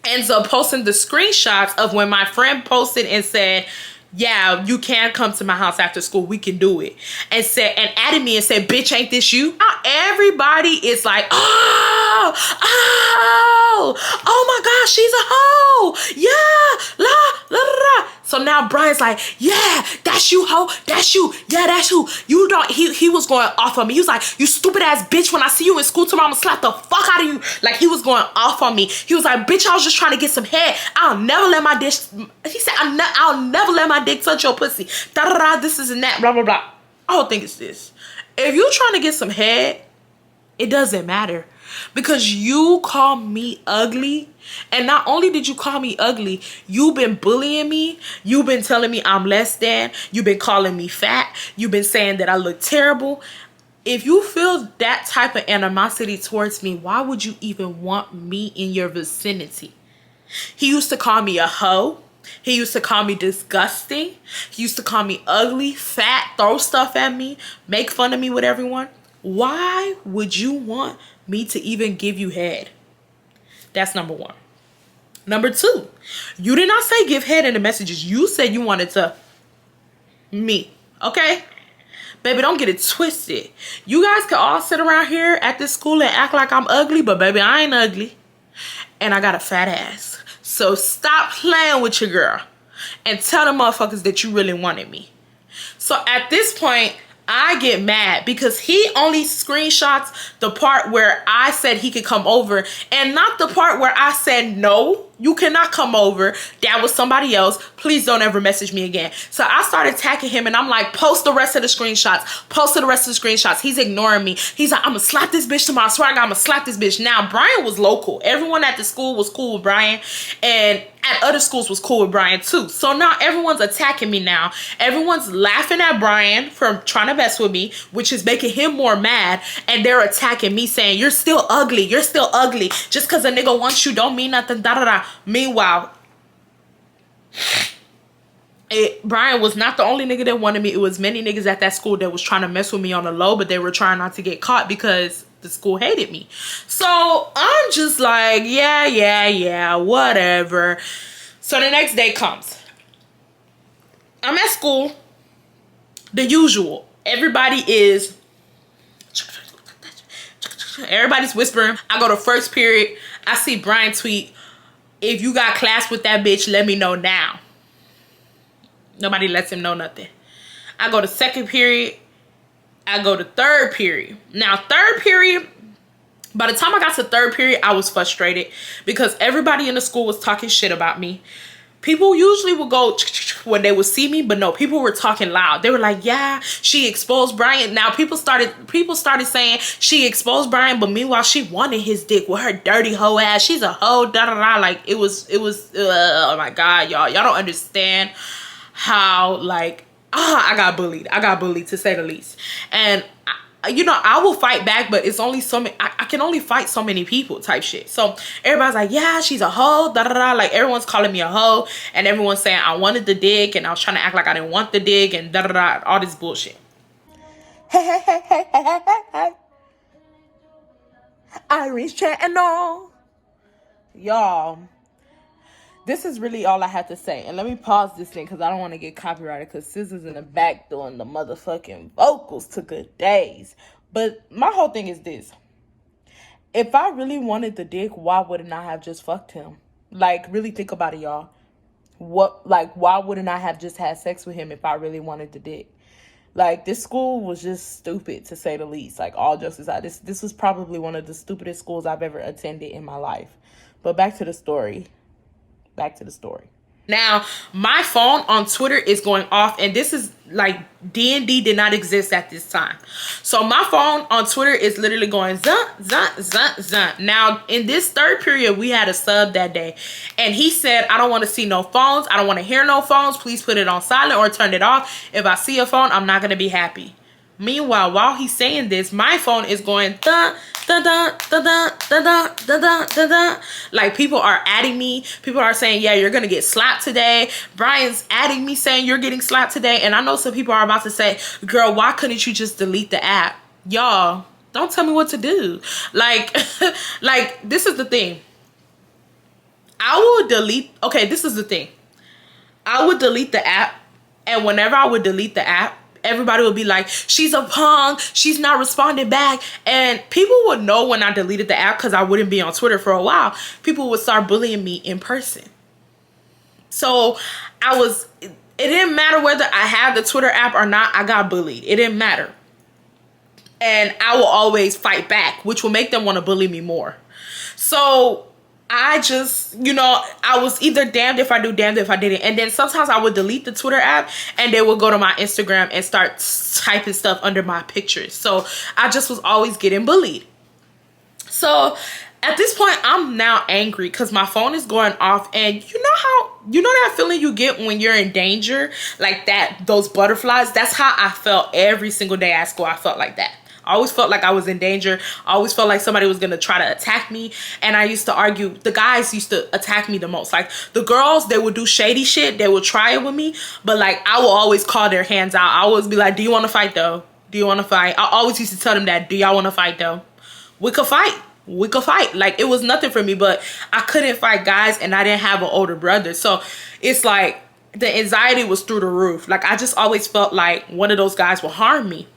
ends up posting the screenshots of when my friend posted and said, yeah, you can come to my house after school, we can do it, and added me and said, bitch, ain't this you? Now everybody is like, oh my gosh, she's a hoe, yeah, la La, la, la. So now Brian's like, yeah, that's you, ho. That's you. Yeah, that's you. You don't, he was going off on me. He was like, you stupid ass bitch. When I see you in school tomorrow, I'm gonna slap the fuck out of you. Like, he was going off on me. He was like, bitch, I was just trying to get some head. I'll never let my dick, he said, I'll never let my dick touch your pussy. Da da da, this is and that, blah, blah, blah. I don't think it's this. If you're trying to get some head, it doesn't matter. Because you call me ugly. And not only did you call me ugly, you've been bullying me. You've been telling me I'm less than. You've been calling me fat. You've been saying that I look terrible. If you feel that type of animosity towards me, why would you even want me in your vicinity? He used to call me a hoe. He used to call me disgusting. He used to call me ugly, fat, throw stuff at me, make fun of me with everyone. Why would you want me to even give you head? That's number one. Number two, you did not say give head in the messages. You said you wanted to me, okay? Baby, don't get it twisted. You guys can all sit around here at this school and act like I'm ugly, but baby, I ain't ugly. And I got a fat ass. So stop playing with your girl and tell the motherfuckers that you really wanted me. So at this point, I get mad because he only screenshots the part where I said he could come over and not the part where I said, no, you cannot come over. That was somebody else. Please don't ever message me again. So I started attacking him and I'm like, post the rest of the screenshots. Post the rest of the screenshots. He's ignoring me. He's like, I'm gonna slap this bitch tomorrow. I swear to God, I'm gonna slap this bitch. Now, Brian was local. Everyone at the school was cool with Brian. And at other schools was cool with Brian too. So now everyone's attacking me now. Everyone's laughing at Brian for trying to mess with me, which is making him more mad. And they're attacking me saying, you're still ugly. You're still ugly. Just because a nigga wants you don't mean nothing. Da da da. Meanwhile, Brian was not the only nigga that wanted me. It was many niggas at that school that was trying to mess with me on the low, but they were trying not to get caught because the school hated me. So I'm just like, yeah, whatever. So the next day comes. I'm at school. The usual. Everybody's whispering. I go to first period. I see Brian tweet, if you got class with that bitch, let me know now. Nobody lets him know nothing. I go to second period. I go to third period. Now, third period, by the time I got to third period, I was frustrated because everybody in the school was talking shit about me. People usually would go when they would see me, but no, people were talking loud. They were like, yeah, she exposed Brian. Now people started saying she exposed Brian, but meanwhile she wanted his dick with her dirty hoe ass. She's a hoe, da da da. Like it was oh my God, y'all don't understand how like I got bullied. I got bullied to say the least. And you know, I will fight back, but it's only so many, I can only fight so many people type shit. So everybody's like, yeah, she's a hoe, da da da. Like everyone's calling me a hoe and everyone's saying I wanted the dick and I was trying to act like I didn't want the dick and da da da, all this bullshit. Hey. Irene's chatting on. Y'all, this is really all I have to say. And let me pause this thing because I don't want to get copyrighted because Scissors in the back doing the motherfucking vocals to Good Days. But my whole thing is this. If I really wanted the dick, why wouldn't I have just fucked him? Like, really think about it, y'all. Why wouldn't I have just had sex with him if I really wanted the dick? Like, this school was just stupid, to say the least. Like, all jokes aside, this was probably one of the stupidest schools I've ever attended in my life. But back to the story. Now, my phone on Twitter is going off, and this is like D&D did not exist at this time. So my phone on Twitter is literally going zun, zun, zun, zun. Now, in this third period, we had a sub that day, and he said, I don't want to see no phones. I don't want to hear no phones. Please put it on silent or turn it off. If I see a phone, I'm not going to be happy. Meanwhile, while he's saying this, my phone is going dun, dun, dun, dun, dun, dun, dun, dun, dun, dun, dun. Like, people are adding me. People are saying, yeah, you're going to get slapped today. Brian's adding me saying you're getting slapped today. And I know some people are about to say, girl, why couldn't you just delete the app? Y'all, don't tell me what to do. Like, like, this is the thing. This is the thing. I would delete the app. And whenever I would delete the app, everybody would be like, she's a punk, she's not responding back. And people would know when I deleted the app because I wouldn't be on Twitter for a while. People would start bullying me in person. So it didn't matter whether I had the Twitter app or not, I got bullied. It didn't matter. And I will always fight back, which will make them want to bully me more. So I just, I was either damned if I do, damned if I didn't. And then sometimes I would delete the Twitter app and they would go to my Instagram and start typing stuff under my pictures. So I just was always getting bullied. So at this point, I'm now angry because my phone is going off. And you know that feeling you get when you're in danger? Like those butterflies? That's how I felt every single day at school. I felt like that. I always felt like I was in danger. I always felt like somebody was going to try to attack me. And I used to argue. The guys used to attack me the most. Like the girls, they would do shady shit. They would try it with me. But like I will always call their hands out. I always be like, do you want to fight though? Do you want to fight? I always used to tell them that. Do y'all want to fight though? We could fight. We could fight. Like it was nothing for me. But I couldn't fight guys and I didn't have an older brother. So it's like the anxiety was through the roof. Like I just always felt like one of those guys will harm me.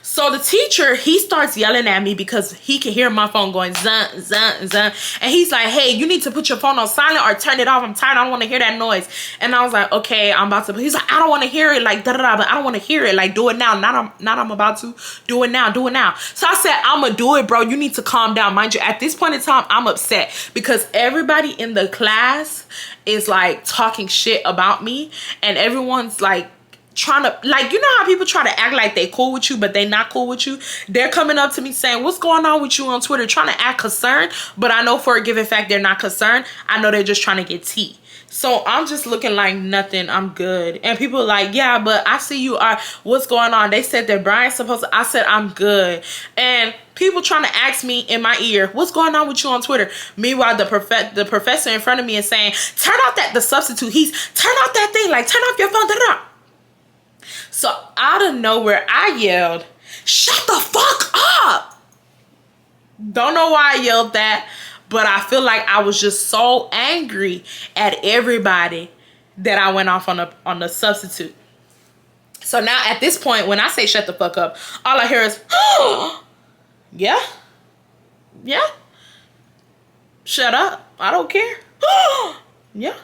So the teacher, he starts yelling at me because he can hear my phone going zun, zun, zun. And he's like, hey, you need to put your phone on silent or turn it off. I'm tired. I don't want to hear that noise. And I was like, okay, I'm about to. He's like, I don't want to hear it. Like, da-da-da, but I don't want to hear it. Like, do it now. Not I'm about to. Do it now. Do it now. So I said, I'm going to do it, bro. You need to calm down. Mind you, at this point in time, I'm upset because everybody in the class is like talking shit about me. And everyone's like, trying to, like, you know how people try to act like they cool with you but they not cool with you? They're coming up to me saying, what's going on with you on Twitter? Trying to act concerned, but I know for a given fact they're not concerned. I know they're just trying to get tea. So I'm just looking like nothing. I'm good. And people are like, yeah, but I see you are. What's going on? They said that Brian's supposed to. I said, I'm good. And people trying to ask me in my ear, what's going on with you on Twitter? Meanwhile, the professor in front of me is saying, turn off the substitute. Turn off that thing. Like, turn off your phone. Da-da-da. So out of nowhere, I yelled, shut the fuck up. Don't know why I yelled that, but I feel like I was just so angry at everybody that I went off on the substitute. So now at this point, when I say shut the fuck up, all I hear is, oh, yeah, shut up. I don't care. Yeah.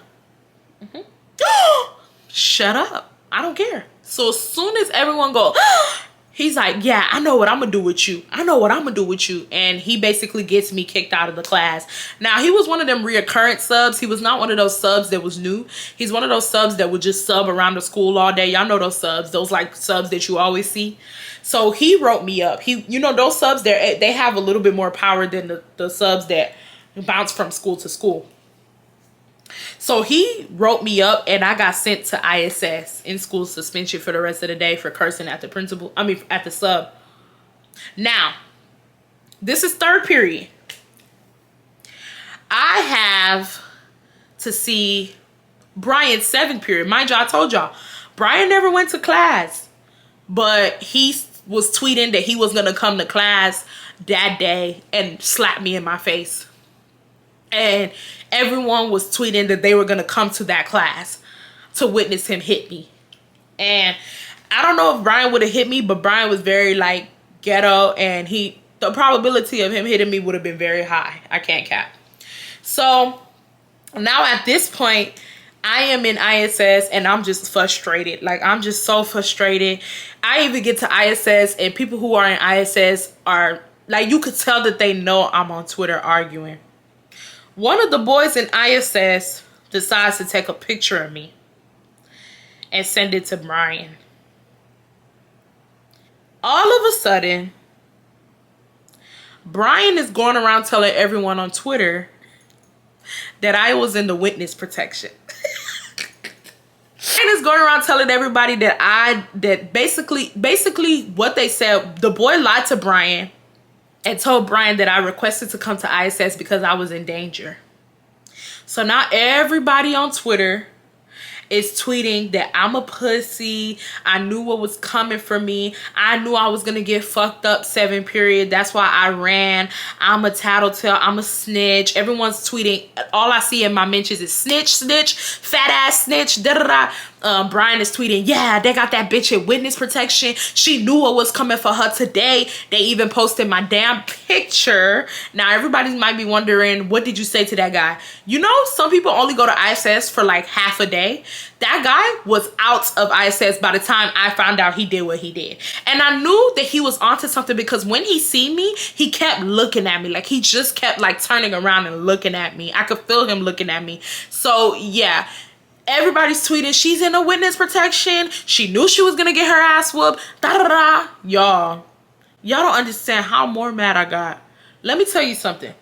Shut up. I don't care. So as soon as everyone go, he's like, yeah, I know what I'm gonna do with you. I know what I'm gonna do with you. And he basically gets me kicked out of the class. Now, he was one of them reoccurrent subs. He was not one of those subs that was new. He's one of those subs that would just sub around the school all day. Y'all know those subs. Those like subs that you always see. So he wrote me up. Those subs, they have a little bit more power than the subs that bounce from school to school. So he wrote me up and I got sent to ISS, in school suspension for the rest of the day for cursing at at the sub. Now, this is third period. I have to see Brian's seventh period. Mind you, I told y'all, Brian never went to class, but he was tweeting that he was going to come to class that day and slap me in my face. And everyone was tweeting that they were going to come to that class to witness him hit me. And I don't know if Brian would have hit me, but Brian was very like ghetto, and the probability of him hitting me would have been very high. I can't cap. So now at this point, I am in ISS and I'm just frustrated. Like, I'm just so frustrated. I even get to ISS and people who are in ISS are like, you could tell that they know I'm on Twitter arguing. One of the boys in ISS decides to take a picture of me and send it to Brian. All of a sudden, Brian is going around telling everyone on Twitter that I was in the witness protection. And is going around telling everybody that basically what they said, the boy lied to Brian and told Brian that I requested to come to ISS because I was in danger. So now everybody on Twitter is tweeting that I'm a pussy. I knew what was coming for me. I knew I was going to get fucked up 7th period. That's why I ran. I'm a tattletale. I'm a snitch. Everyone's tweeting. All I see in my mentions is snitch, fat ass snitch, da da da. Brian is tweeting, yeah, they got that bitch in witness protection. She knew what was coming for her today. They even posted my damn picture. Now, everybody might be wondering, what did you say to that guy? You know, some people only go to ISS for like half a day. That guy was out of ISS by the time I found out he did what he did. And I knew that he was onto something because when he see me, he kept looking at me. Like, he just kept like turning around and looking at me. I could feel him looking at me. So yeah, everybody's tweeting, she's in a witness protection. She knew she was gonna get her ass whooped. Da da da. Y'all don't understand how more mad I got. Let me tell you something.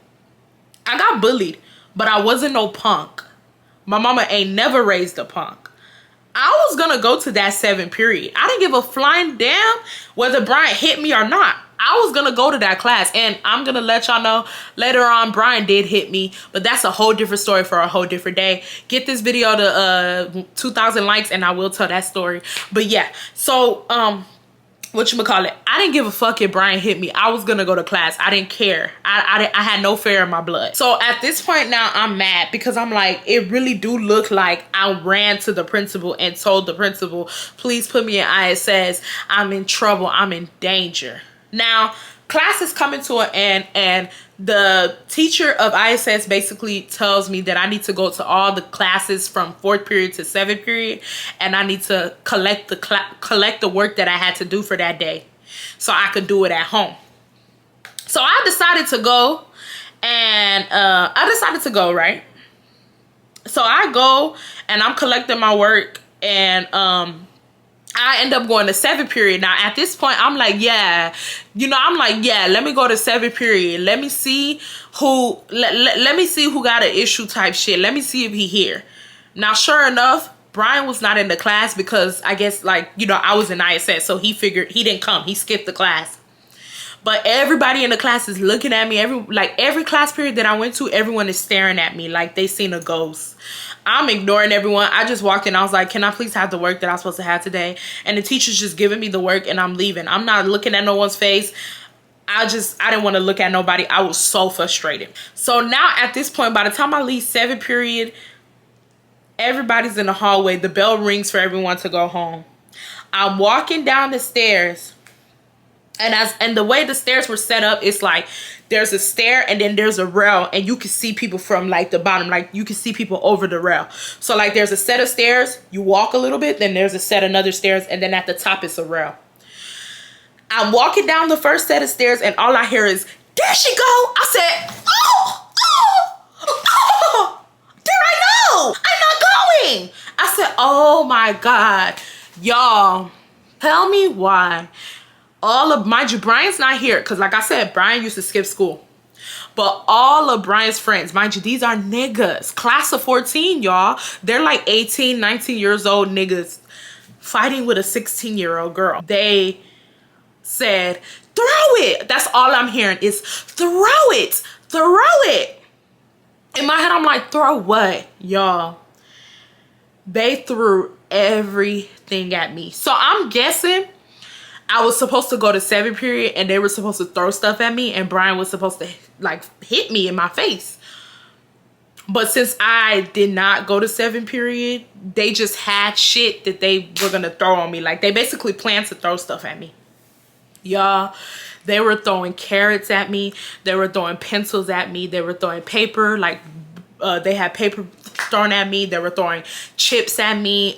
I got bullied, but I wasn't no punk. My mama ain't never raised a punk. I was gonna go to that 7th period. I didn't give a flying damn whether Brian hit me or not. I was gonna go to that class, and I'm gonna let y'all know later on Brian did hit me, but that's a whole different story for a whole different day. Get this video to 2,000 likes and I will tell that story. But yeah, so whatchamacallit, I didn't give a fuck if Brian hit me. I was gonna go to class. I didn't care. I had no fear in my blood. So at this point now, I'm mad because I'm like, it really do look like I ran to the principal and told the principal, please put me in ISS. I'm in trouble. I'm in danger. Now, class is coming to an end, and the teacher of ISS basically tells me that I need to go to all the classes from 4th period to 7th period, and I need to collect the work that I had to do for that day so I could do it at home. So I decided to go, and right? So I go, and I'm collecting my work, and I end up going to 7th period. Now, at this point, I'm like, yeah, let me go to 7th period. Let me see who, let me see who got an issue type shit. Let me see if he here. Now, sure enough, Brian was not in the class because I guess, like, you know, I was in ISS. So he figured he didn't come. He skipped the class. But everybody in the class is looking at me. Every class period that I went to, everyone is staring at me like they seen a ghost. I'm ignoring everyone. I just walked in. I was like, can I please have the work that I'm supposed to have today? And the teacher's just giving me the work and I'm leaving. I'm not looking at no one's face. I didn't want to look at nobody. I was so frustrated. So now at this point, by the time I leave 7th period, everybody's in the hallway. The bell rings for everyone to go home. I'm walking down the stairs. And the way the stairs were set up, it's like there's a stair and then there's a rail, and you can see people from like the bottom, like you can see people over the rail. So like there's a set of stairs, you walk a little bit, then there's a set of another stairs, and then at the top is a rail. I'm walking down the first set of stairs and all I hear is, there she go. I said, oh, did I know? I'm not going. I said, oh my God, y'all, tell me why. Mind you, Brian's not here because like I said, Brian used to skip school. But all of Brian's friends, mind you, these are niggas. Class of 14, y'all. They're like 18, 19 years old niggas fighting with a 16-year-old girl. They said, throw it. That's all I'm hearing is throw it. Throw it. In my head, I'm like, throw what? Y'all, they threw everything at me. So I'm guessing I was supposed to go to 7th period and they were supposed to throw stuff at me and Brian was supposed to like hit me in my face. But since I did not go to 7th period, they just had shit that they were going to throw on me. Like they basically planned to throw stuff at me. Y'all, they were throwing carrots at me. They were throwing pencils at me. They were throwing paper. Like they had paper thrown at me. They were throwing chips at me.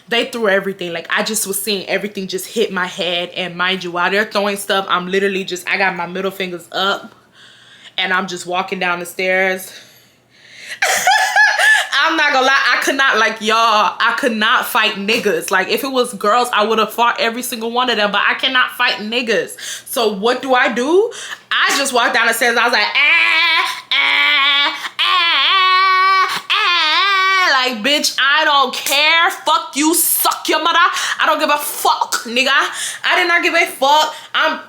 They threw everything. Like I just was seeing everything just hit my head. And mind you, while they're throwing stuff, I'm literally just, I got my middle fingers up and I'm just walking down the stairs. I'm not gonna lie, I could not, like, y'all, I could not fight niggas. Like if it was girls, I would have fought every single one of them, but I cannot fight niggas. So what do? I just walked down the stairs and I was like, like, bitch, I don't care. Fuck you, suck your mother. I don't give a fuck, nigga. I did not give a fuck. I'm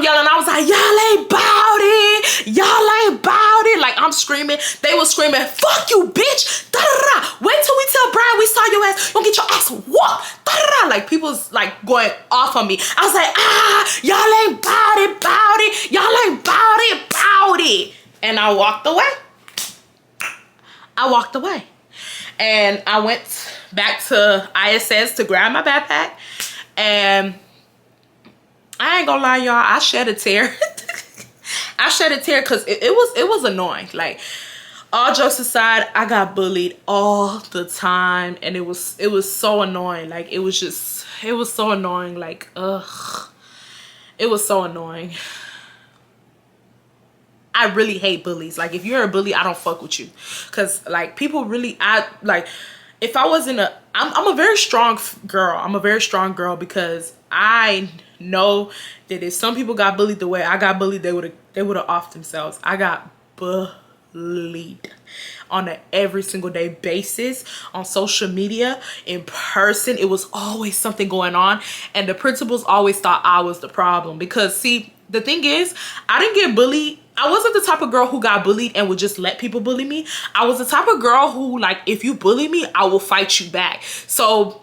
yelling. I was like, y'all ain't bout it. Y'all ain't bout it. Like, I'm screaming. They were screaming, fuck you, bitch. Da-da-da. Wait till we tell Brian we saw your ass. You'll get your ass whooped. Da-da-da. Like, people's, like, going off on me. I was like, y'all ain't bout it, bout it. Y'all ain't bout it, bout it. And I walked away. And I went back to ISS to grab my backpack, and I ain't gonna lie, y'all, I shed a tear. I shed a tear because it was annoying. Like, all jokes aside, I got bullied all the time, and it was so annoying. Like, it was so annoying. Like, ugh, it was so annoying. I really hate bullies. Like, if you're a bully, I don't fuck with you, because like, people really, if I wasn't I'm a very strong girl. I'm a very strong girl, because I know that if some people got bullied the way I got bullied, they would have offed themselves. I got bullied on an every single day basis, on social media, in person. It was always something going on, and the principals always thought I was the problem. Because see, the thing is, I didn't get bullied. I wasn't the type of girl who got bullied and would just let people bully me. I was the type of girl who, like, if you bully me, I will fight you back. So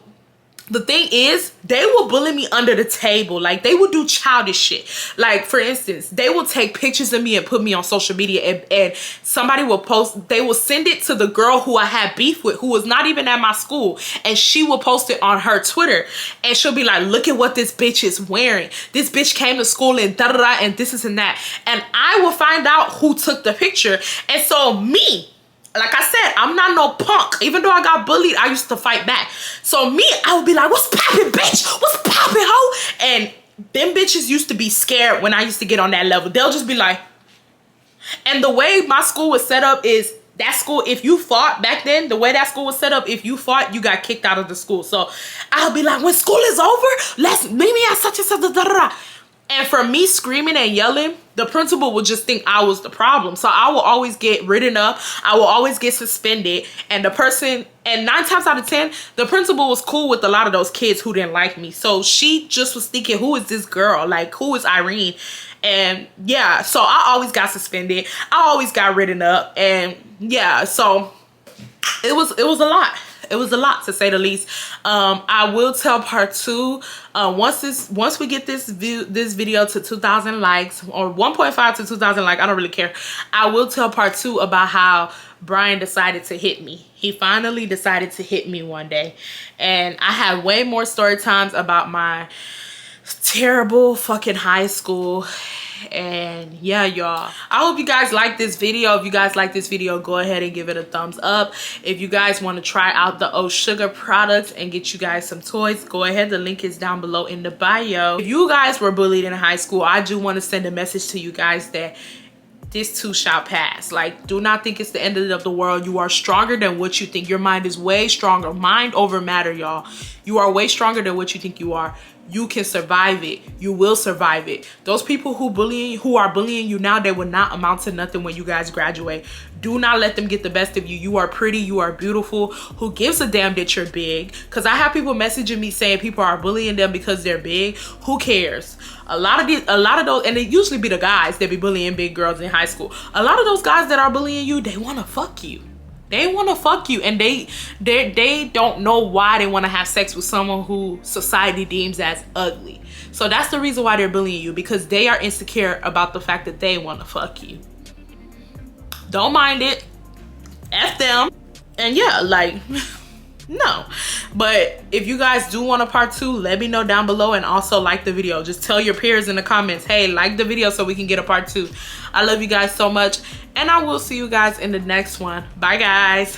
the thing is, they will bully me under the table. Like, they will do childish shit. Like, for instance, they will take pictures of me and put me on social media, and somebody will post, they will send it to the girl who I had beef with, who was not even at my school, and she will post it on her Twitter, and she'll be like, look at what this bitch is wearing. This bitch came to school and da-da-da, and this and that. And I will find out who took the picture. And so me, like I said, I'm not no punk. Even though I got bullied, I used to fight back. So me, I would be like, what's poppin', bitch? What's poppin', hoe? And them bitches used to be scared when I used to get on that level. They'll just be like, and the way my school was set up is, that school, if you fought back then, the way that school was set up, if you fought, you got kicked out of the school. So I'll be like, when school is over, let's meet me at such and such, da da da. And for me screaming and yelling, the principal would just think I was the problem. So I will always get written up. I will always get suspended. And the person, and 9 times out of 10, the principal was cool with a lot of those kids who didn't like me. So she just was thinking, who is this girl? Like, who is Irene? And yeah, so I always got suspended. I always got written up. And yeah, so it was a lot. It was a lot, to say the least. I will tell part 2 once we get this video to 2,000 likes, or 1.5 to 2,000 likes. I don't really care. I will tell part 2 about how Brian decided to hit me. He finally decided to hit me one day, and I have way more story times about my terrible fucking high school. And yeah, y'all, I hope you guys like this video. If you guys like this video, go ahead and give it a thumbs up. If you guys want to try out the Osuga products and get you guys some toys, go ahead. The link is down below in the bio. If you guys were bullied in high school, I do want to send a message to you guys that this too shall pass. Like, do not think it's the end of the world. You are stronger than what you think. Your mind is way stronger. Mind over matter, y'all. You are way stronger than what you think you are. You can survive it. You will survive it. Those people who are bullying you now, they will not amount to nothing when you guys graduate. Do not let them get the best of you. You are pretty. You are beautiful. Who gives a damn that you're big? Because I have people messaging me saying people are bullying them because they're big. Who cares? A lot of those, and it usually be the guys that be bullying big girls in high school. A lot of those guys that are bullying you, they want to fuck you. They want to fuck you, and they don't know why they want to have sex with someone who society deems as ugly. So that's the reason why they're bullying you, because they are insecure about the fact that they want to fuck you. Don't mind it. F them. And yeah, like, no. But if you guys do want a part 2, let me know down below, and also like the video. Just tell your peers in the comments, hey, like the video so we can get a part 2. I love you guys so much, and I will see you guys in the next one. Bye, guys.